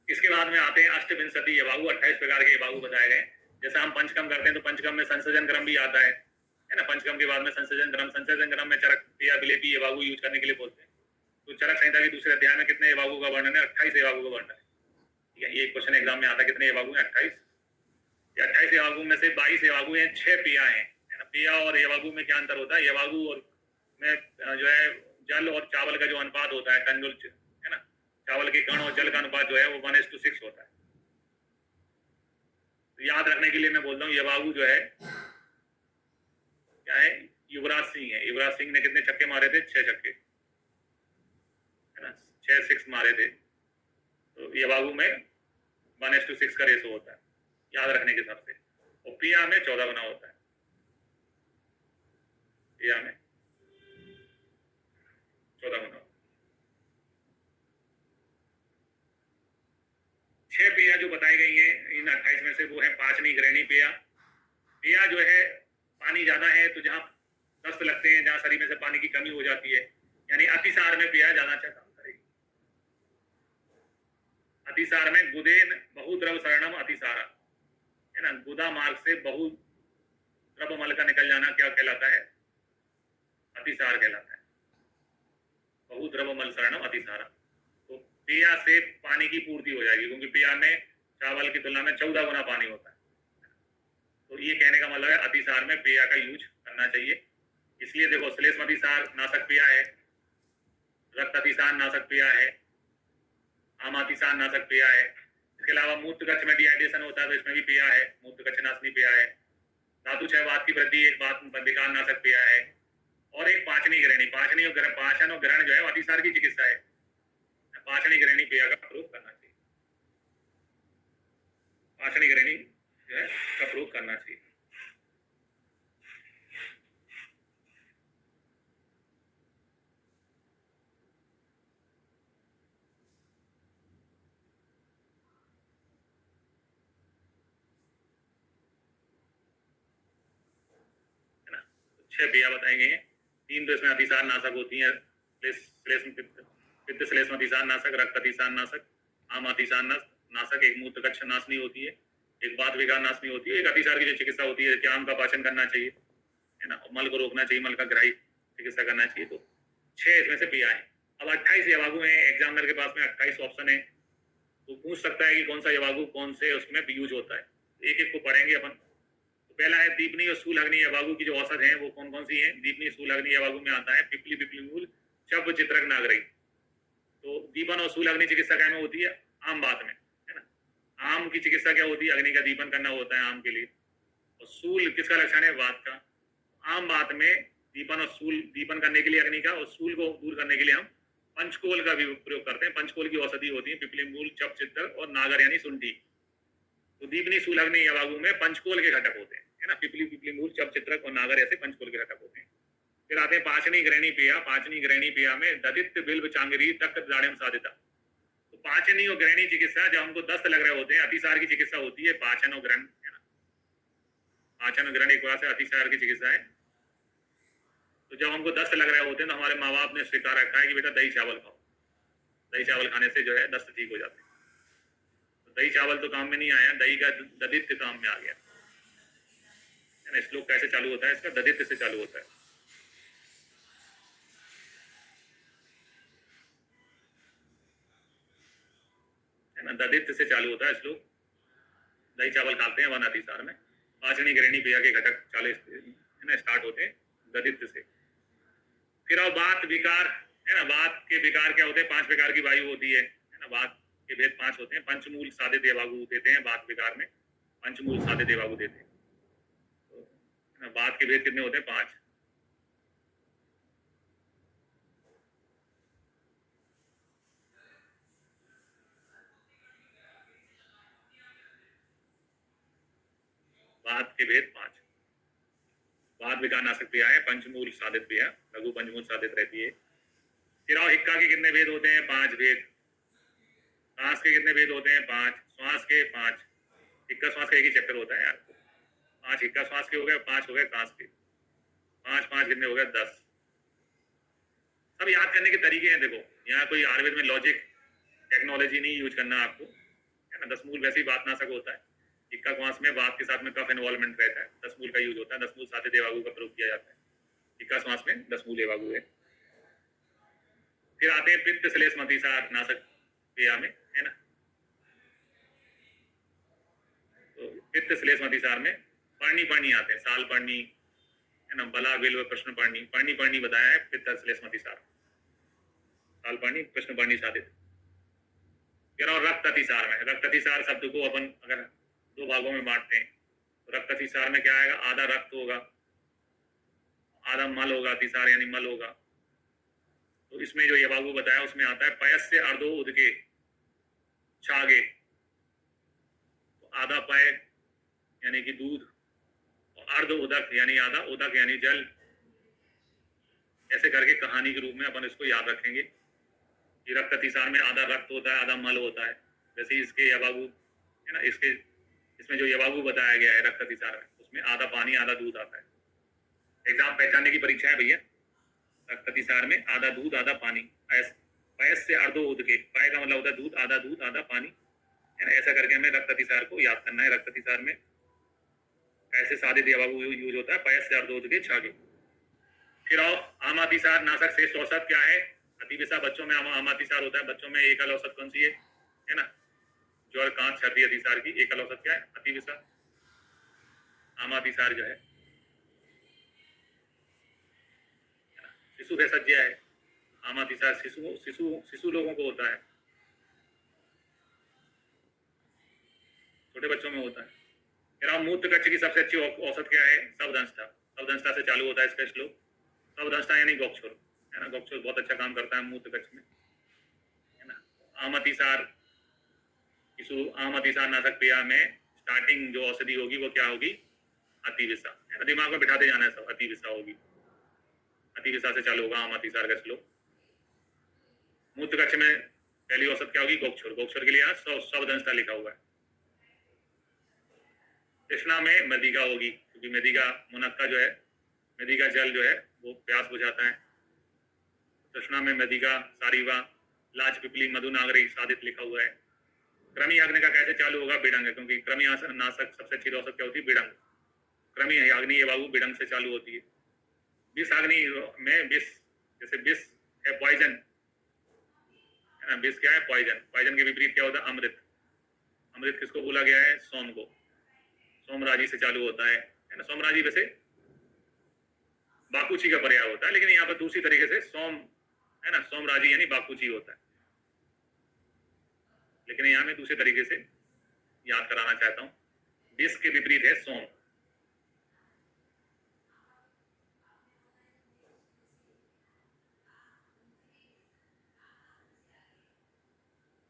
इसके बाद में आते हैं अष्टविंशति एवागु, 28 प्रकार के एवागु बताए गए। जैसा हम पंचकम करते हैं तो पंचकम में संसर्जन क्रम भी आता है ना। पंचकम के बाद में संसर्जन क्रम में चरक या विलेपी एवागु यूज करने के लिए बोलते हैं। तो चरक संहिता के दूसरे अध्याय में कितने एवागु का वर्णन है? 28 एवागु का वर्णन है। ठीक है, ये क्वेश्चन एग्जाम में आता है, कितने एवागु हैं? 28। 28 यवागु में से 22 यवागु हैं, 6 पिया है ना। पिया और यवागु में क्या अंतर होता है? यवागु और में जो है जल और चावल का जो अनुपात होता है, टन जुल है ना, चावल के कण और जल का अनुपात जो है वो 1:6 होता है। तो याद रखने के लिए मैं बोलता हूँ यवागु जो है क्या है, युवराज सिंह है। युवराज सिंह ने कितने छक्के मारे थे? 6 छक्के है ना, 6 6 मारे थे। तो यवागु में 1:6 का रेशो होता है याद रखने के हिसाब से। और पिया में 14 गुना होता है। पिया में 14 गुना। 6 पेया जो बताई गई हैं इन 28 में से, वो है पाचनी, ग्रहणी पेया। पेया जो है पानी ज्यादा है तो जहां दस्त लगते हैं, जहां शरीर में से पानी की कमी हो जाती है, यानी अतिसार में पेया ज्यादा अच्छा काम करेगी। अतिसार में गुदेन बहुद्रव शरणम अतिसारा है ना, गुदा मार्ग से बहुद्रव मल का निकल जाना क्या कहलाता है? अतिसार कहलाता है। बहुद्रव मल शरणम अतिसारा। तो पेया से पानी की पूर्ति हो जाएगी, क्योंकि पेया में चावल की तुलना में 14 गुना पानी होता है। तो ये कहने का मतलब है अतिसार में पेया का यूज करना चाहिए। इसलिए देखो, श्लेष्म अतिसार नाशक पेया है, रक्त अतिसार नाशक पेया है, आम अतिसार नाशक पेया है। इसके अलावा मूत्र कक्ष में डिहाइड्रेशन होता है तो इसमें भी पेया है, मूत्र कक्ष नाशनी पेया है। धातु क्षयवात की वृद्धि एक बात विकार नाशक पेया है। और एक पाचनी ग्रहणी, पाचनी और पाचन और ग्रहण जो है अतिसार की चिकित्सा है। पाचनी ग्रहणी पेया का प्रयोग करना चाहिए। पाचनी ग्रहणी जो है का प्रयोग करना चाहिए। है ना, 6 पेया बताए गए हैं। 3 तो इसमें अतिसार नाशक होती है, पित्त श्लेष्म अतिसार नाशक, रक्त अतिसार नाशक, आम अतिसार नाशक, एक मूत्र कक्ष नाशनी होती है, एक बात विकार नाशनी होती है, एक अतिसार की जो चिकित्सा होती है कि आम का पाचन करना चाहिए है ना, मल को रोकना चाहिए, मल का ग्राही चिकित्सा करना चाहिए। तो 6 इसमें से पिया है। अब 28 यवागु है, एग्जामिनर के पास में 28 ऑप्शन है, तो पूछ सकता है कि कौन सा यवागु कौन से उसमें यूज होता है। एक एक को पढ़ेंगे अपन। तो पहला है दीपनी और स्थूलअग्नि यवागु की जो औषध है वो कौन कौन सी है? दीपनी स्थूलअग्नि यवागु में आता है पिपली, पिपली मूल, चप, चित्रक, नागरई। तो दीपन और स्थूलअग्नि चिकित्सा क्या में होती है? आम बात में है ना। आम की चिकित्सा क्या होती है? अग्नि का दीपन करना होता है आम के लिए। और सूल किसका लक्षण है? वात का। आम बात में दीपन और सूल, दीपन करने के लिए अग्नि का, और सूल को दूर करने के लिए हम पंचकोल का भी प्रयोग करते हैं। पंचकोल की औषधि होती है पिपली मूल, चप, चित्र और नागर यानी सुंडी। तो दीपनी स्थूलअग्नि यवागु में पंचकोल के घटक होते हैं है ना, पिपली, पिपली मूल, चप, चित्रक और नागर ऐसे पंचकोल के घटक होते हैं। फिर आते हैं पाचनी ग्रहणी पेया। पाचनी ग्रहणी पेया में ददित, बिल्व, चांगरी, तक, दाड़िम साधिता। तो पाचनी और ग्रहणी चिकित्सा, जब हमको दस्त लग रहे होते हैं, अतिसार की चिकित्सा होती है पाचन और ग्रहण है ना। पाचन और ग्रहण एक बार से अतिसार की चिकित्सा है। तो जब हमको दस्त लग रहे होते हैं तो हमारे माँ बाप ने सिखा रखा है कि बेटा दही चावल खाओ, दही चावल खाने से जो है दस्त ठीक हो जाते हैं। तो दही चावल तो काम में नहीं आया, दही का ददित्य काम में आ गया है ना। श्लोक कैसे चालू होता है इसका? ददित्य से चालू होता है ना, ददित्य से चालू होता है श्लोक। दही चावल खाते हैं वन अतिसार में। पाचनी ग्रहणी पेया के घटक 40 है ना स्टार्ट होते हैं ददित्य से। फिर अब बात विकार है ना। बात के विकार क्या होते हैं? 5 प्रकार की वायु होती है ना। बात के भेद 5 होते हैं। पंचमूल साधे देवागु देते हैं बात विकार में, पंचमूल साधे देवागु देते हैं। तो है ना, बात के भेद कितने होते हैं? 5। बात के भेद 5। बात विकार नाशक पेय है, पंचमूल साधित पेय, लघु पंचमूल साधित रहती है। फिर आओ हिक्का के कितने भेद होते हैं? 5 भेद। सांस के कितने भेद होते हैं? 5। श्वास के 5। हिक्का श्वास का एक ही चैप्टर होता है यार। 5 हिक्का श्वास के हो गए, 5 हो गए कांस के। 5 5 कितने हो गए? 10। सब याद करने के तरीके हैं। देखो यहाँ कोई आयुर्वेद में लॉजिक टेक्नोलॉजी नहीं यूज करना आपको है ना। 10 मूल वैसे ही बात नाशक होता है। हिक्का श्वास में बात के साथ में कफ इन्वॉल्वमेंट रहता है, 10 मूल का यूज होता है। 10 मूल साथे देवागु का प्रयोग किया जाता है। हिक्का श्वास में 10 मूल देवागु है। फिर आते हैं पित्त श्लेष्म अतिसार नाशक पेय में है ना। तो पित्त श्लेष्मतिसार में पर्णी पर्णी आते हैं, साल पर्णी है ना, बला बिल्व कृष्ण पर्णी, पर्णी पर्णी बताया है पित्त श्लेष्मतिसार, साल पर्णी कृष्ण पर्णी साधित। फिर और रक्त अतिसार में, रक्त अतिसार शब्द को अपन अगर दो भागों में बांटते हैं तो रक्त अतिसार में क्या आएगा, आधा रक्त होगा, आधा मल होगा, अतिसार यानी मल होगा। तो इसमें जो यवागु बताया उसमें आता है पयस से अर्धो उदके छागे, तो आधा पय यानी कि दूध, और अर्ध उदक यानी आधा उदक यानी जल। ऐसे करके कहानी के रूप में अपन इसको याद रखेंगे कि रक्त अतिसार में आधा रक्त होता है, आधा मल होता है। जैसे इसके यवागु है ना, इसमें जो यवागु बताया गया है रक्त अतिसार में, उसमें आधा पानी आधा दूध आता है। एग्जाम पहचानने की परीक्षा है भैया। रक्त अतिसार में आधा दूध आधा पानी, पयस से अर्धो उदके, पय का मतलब होता है दूध आधा पानी है ना। ऐसा करके हमें रक्त अतिसार को याद करना है। रक्त अतिसार में ऐसे साधित यवागु यूज होता है, पयस से अर्धो उदके छागे। फिर आओ आमातिसार नाशक श्रेष्ठ औसत क्या है, अतिविषा बच्चों में आमातिसार होता है। बच्चों में एकल औसत कौन सी है ना, ज्वर कांच सर्दी अतिसार की एकल औसत क्या है, अतिविषा। आमातिसार जो है शिशु भेषज्या है, आमातिसार शिशु लोगों को होता है, छोटे बच्चों में होता है। फिर आप मूत्र कक्ष की सबसे अच्छी औसत क्या है, शब्दंशता। शब्दंशता से चालू होता है इसका श्लोक। शब्दंशता यानी गोक्षुर है ना, गोक्षुर बहुत अच्छा काम करता है मूत्र कक्ष में है ना। आमतिसार शिशु, आमतिसार नाशक क्रिया में स्टार्टिंग जो औषधि होगी वो क्या होगी, अतिविषा है ना। दिमाग में बिठाते जाना है सब, अतिविषा होगी, अतिविषा से चालू होगा आमतिसार का श्लोक। मूत्र कक्ष में पहली औसत क्या होगी, गोक्षुर। गोक्षुर के लिए यहाँ शब्दंशता लिखा हुआ है। तृष्णा में मदिगा होगी, क्योंकि मदिगा मुनक्का जो है, मदिगा जल जो है वो प्यास बुझाता है। तृष्णा में मदिगा, सारीवा, लाज पिपली, मधुनागरी साधित लिखा हुआ है। क्रमी अग्नि का कैसे चालू होगा, बिडंग, क्योंकि क्रमी नाशक सबसे अच्छी औसत क्या होती है, बिडंग। क्रमी अग्नि बाबू बिडंग से चालू होती है। विष अग्नि में विष, जैसे विष है पॉइजन है ना, विष क्या है, पॉइजन। पॉइजन के विपरीत क्या होता है, अमृत। अमृत किसको बोला गया है, सोम को। सोमराजी से चालू होता है ना। सोमराजी वैसे बाकुची का पर्याय होता है, लेकिन यहाँ पर दूसरी तरीके से सोम है ना, सोमराजी यानी बाकुची होता है, लेकिन यहाँ मैं दूसरे तरीके से याद कराना चाहता हूँ। विष के विपरीत है सोम।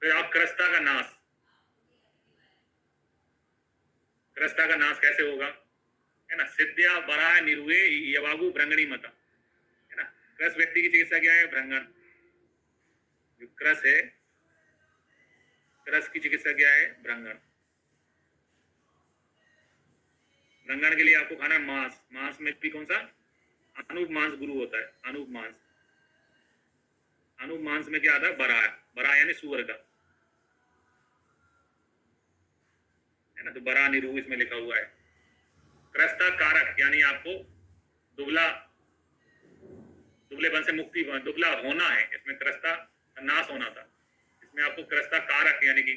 फिर आप क्रस्ता का नाश, क्रस्ता का नाश कैसे होगा है ना, सिद्ध्या बरा निरुए यवागु भ्रंगणी मता है ना। क्रस व्यक्ति की चिकित्सा क्या है, भ्रंगण। जो क्रस है, क्रस की चिकित्सा क्या है, भ्रंगण। भ्रंगण के लिए आपको खाना है मांस। मांस में भी कौन सा, अनूप मांस गुरु होता है, अनूप मांस। अनूप मांस में क्या आता है, बरा। बरा यानी सुअर का है ना, तो बरा निरू इसमें लिखा हुआ है। क्रस्ता कारक यानी आपको दुबला, दुबलेपन से मुक्ति, दुबला होना है, इसमें क्रस्ता नाश होना था, इसमें आपको क्रस्ता कारक यानी कि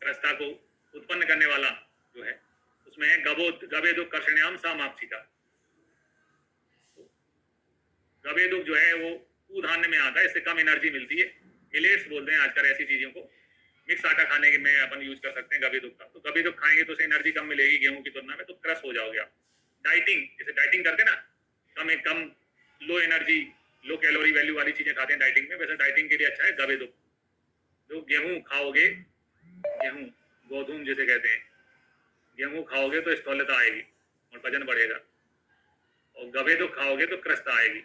क्रस्ता को उत्पन्न करने वाला जो है, उसमें है गवेदुक कर्षण्याम सामाप्सिका। गवेदुक जो है वो धान्य में आता है, इससे कम एनर्जी मिलती है। मिलेट्स बोलते हैं आजकल ऐसी चीजों को, मिक्स आटा खाने के में अपन यूज कर सकते हैं गवेदुक का। तो गवेदुक खाएंगे तो एनर्जी कम मिलेगी गेहूं की तुलना में, तो क्रस हो जाओगे आप। डाइटिंग, जैसे डाइटिंग करते ना, कम low energy low calorie value वाली चीजें खाते हैं डाइटिंग में, वैसे डाइटिंग के लिए अच्छा है गवेदुक। जो गेहूं खाओगे, गेहूं गोधूम जिसे कहते हैं, गेहूं खाओगे तो स्थूलता आएगी और वजन बढ़ेगा, और गवेदुक खाओगे तो क्रस्ता आएगी।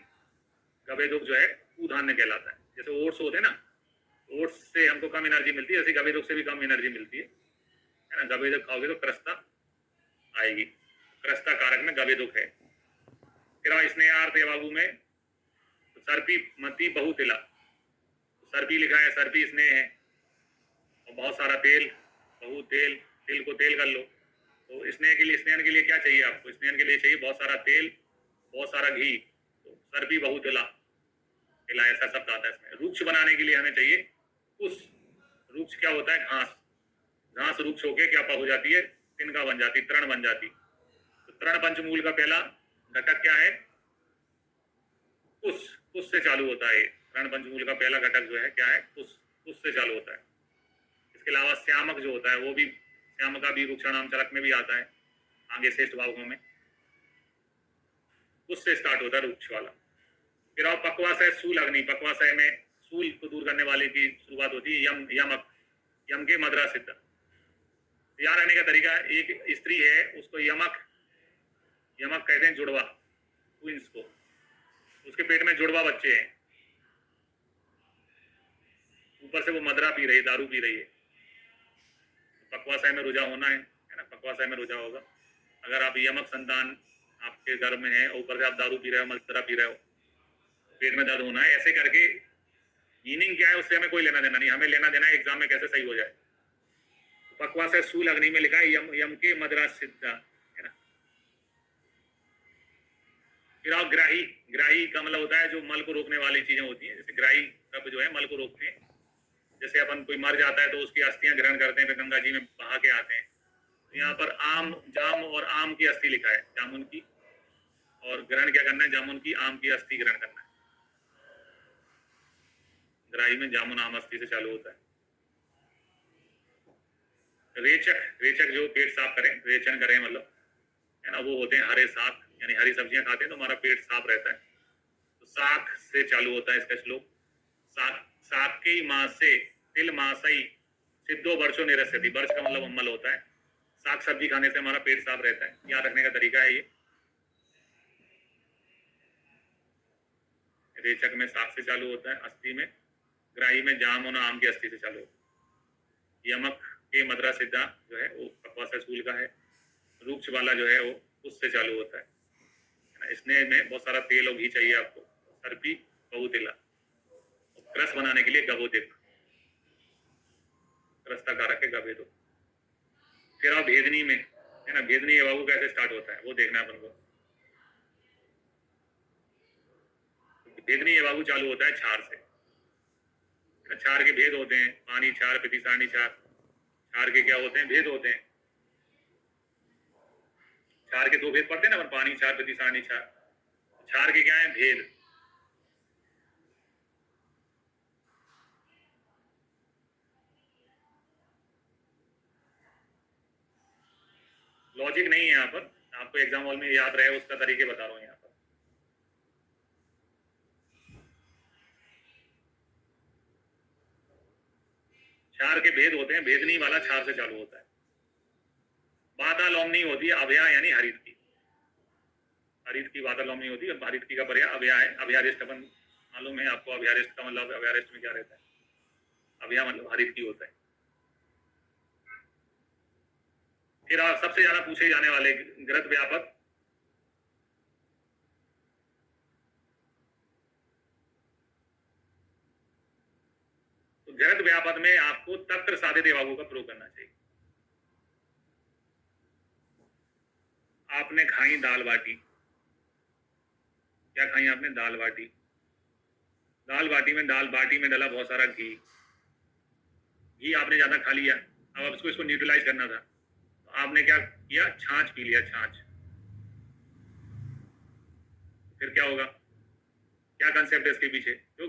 गवेदुक जो है धान्य कहलाता है। जैसे ओट्स होते हैं ना, ओट्स से हमको कम एनर्जी मिलती है, ऐसे गवेदुक से भी कम एनर्जी मिलती है ना। गवेदुक खाओगे तो क्रस्ता आएगी, क्रस्ता कारक में गवेदुक है। फिर स्नेहार्थ यवागु में तो सर्पी मती बहुतिला, सर्पी लिखा है, सर्पी स्नेह है, और बहुत सारा तेल, बहुत तेल, तिल को तेल कर लो। तो स्नेह के लिए, स्नेहन के लिए क्या चाहिए आपको, स्नेहन के लिए चाहिए बहुत सारा तेल, बहुत सारा घी, तो सर्पी बहुतिला, तिला ऐसा शब्द आता है इसमें। रुक्ष बनाने के लिए हमें चाहिए कुश। रुक्ष क्या होता है, घास। घास रुक्ष होके क्या हो जाती है, तिनका बन जाती, तृण बन जाती। तो तृण पंचमूल का पहला घटक क्या है, कुश। कुश से चालू होता है। तृण पंचमूल का पहला घटक जो है क्या है, कुश। कुश से चालू होता है। इसके अलावा श्यामक जो होता है वो भी, श्यामका भी वृक्षाणाम चरक में भी आता है, आगे श्रेष्ठ भागों में। कुश से स्टार्ट होता है वृक्ष वाला। फिर आप पक्वाशय सूल अग्नि, पक्वाशय में सूल को दूर करने वाले की शुरुआत होती है यम, यमक, यम के मदरा सिद्ध। यहाँ रहने का तरीका, एक स्त्री है उसको यमक, यमक कहते हैं जुड़वा, ट्विंस को। उसके पेट में जुड़वा बच्चे हैं, ऊपर से वो मदरा पी रही है, दारू पी रही है। पक्वाशय में रुझा होना है ना, पक्वाशय में रुझा होगा। अगर आप यमक संतान आपके घर में है, ऊपर से आप दारू पी रहे हो, मदरा पी रहे हो, पेट में दर्द होना है, ऐसे करके। मीनिंग क्या है उससे हमें कोई लेना देना नहीं, हमें लेना देना है एग्जाम में कैसे सही हो जाए। पक्वाशय सूल अग्नि में लिखा है यम, यम के मदरा सिद्धा, है ना। फिर आप ग्राही, ग्राही का मतलब होता है जो मल को रोकने वाली चीजें होती हैं। जैसे ग्राही कब जो है मल को रोकते हैं। जैसे अपन कोई मर जाता है तो उसकी अस्थियां ग्रहण करते हैं, फिर गंगा जी में बहा के आते हैं। तो यहाँ पर आम, जाम और आम की अस्थि लिखा है, जामुन की। और ग्रहण क्या करना है, जामुन की, आम की अस्थि ग्रहण करना है। ग्राही में जामुन आम अस्थि से चालू होता है। रेचक, रेचक जो पेट साफ करें, रेचन करें मतलब, है ना, वो होते हैं हरे साग, यानी हरी सब्जियां खाते हैं तो हमारा पेट साफ रहता है। तो साग से चालू होता है इसका श्लोक। साग, साग के मास से तिल मासई सिद्धो वर्षो निरस्यति। वर्ष का मतलब अम्मल होता है। साग सब्जी खाने से हमारा पेट साफ रहता है। याद रखने का तरीका है ये। रेचक में साग से चालू होता है, अस्थि में, ग्राही में जाम और आम की अस्थि से चालू होता है। यमक के मदरा सिद्धा जो है वो पक्वाशय सूल का है। रूक्ष वाला जो है वो उससे चालू होता है ना। इसमें में बहुत सारा तेल और घी चाहिए आपको। सर्पी बहुतिला, रस बनाने के लिए गबोदिक, रस्ता कारक के गबे दो। फिर आप भेदनी में, है ना, भेदनी बाबू कैसे स्टार्ट होता है वो देखना है अपन को। भेदनी बाबू चालू होता है क्षार से। क्षार के भेद होते हैं, पानी क्षार, प्रतिसारणी क्षार। क्षार के क्या होते हैं, भेद होते हैं। क्षार के दो भेद पढ़ते हैं ना, पानी क्षार, प्रतिसारणी क्षार। क्षार के क्या है, भेद। लॉजिक नहीं है यहाँ पर, आपको एग्जाम हॉल में याद रहे उसका तरीके बता रहा हूँ यहाँ पर। क्षार के भेद होते हैं, भेदनी वाला क्षार से चालू होता है। बाधा लोमनी होती है अभया, यानी हरित की। हरित की बाधा लोमनी होती है, हरित की का पर्याय अभया है। अभयारिष्ट अपन मालूम है आपको, अभयारिष्ट का मतलब, अभयारिष्ट में क्या रहता है, अभया मतलब हरित की होता है। फिर सबसे ज्यादा पूछे जाने वाले ग्रत व्यापक, तो ग्रत व्यापक में आपको तत्र साधित बाबू का प्रयोग करना चाहिए। आपने खाई दाल बाटी, क्या खाई आपने, दाल बाटी। दाल बाटी में, दाल बाटी में डाला बहुत सारा घी। घी आपने ज्यादा खा लिया, अब आपको इसको न्यूट्रलाइज करना था, तो आपने क्या किया, छाछ पी लिया, छाछ। फिर क्या होगा, क्या कंसेप्ट है इसके पीछे, तो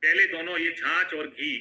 पहले दोनों ये छाछ और घी